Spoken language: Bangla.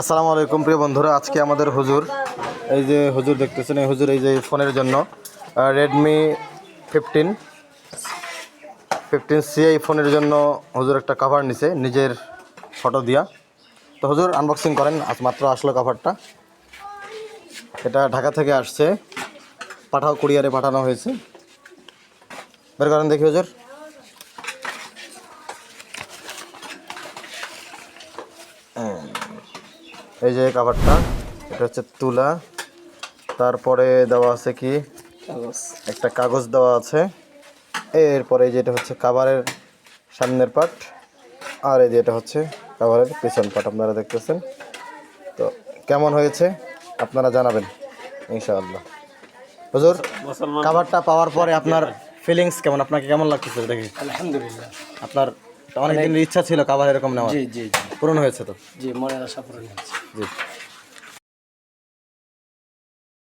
আসসালামু আলাইকুম প্রিয় বন্ধুরা, আজকে আমাদের হুজুর, এই যে হুজুর দেখতেছেন, এই হুজুর এই যে ফোনের জন্য রেডমি 15C এই ফোনের জন্য হুজুর একটা কভার নিছে নিজের ফটো দিয়া। তো হুজুর আনবক্সিং করেন, আজ মাত্র আসলো কভারটা। এটা ঢাকা থেকে আসছে, কুরিয়ারে পাঠানো হয়েছে। বের করেন দেখি হুজুর। এই যে কভারটা, এটা হচ্ছে তুলা, তারপরে দেওয়া আছে কি একটা কাগজ দেওয়া আছে। এরপরে যেটা হচ্ছে কাভারের সামনের পার্ট, আর এই যে এটা হচ্ছে কাভারের পেছন পার্ট আপনারা দেখতেছেন। তো কেমন হয়েছে আপনারা জানাবেন ইনশাআল্লাহ। হুজুর, কাভারটা পাওয়ার পরে আপনার ফিলিংস কেমন, আপনাকে কেমন লাগতেছে দেখি? আলহামদুলিল্লাহ। আপনার অনেক দিনের ইচ্ছা ছিল কাভার এরকম নেওয়া, জি জি জি পূরণ হয়েছে তো? জি, মনের আশা পূরণ হয়েছে। জি।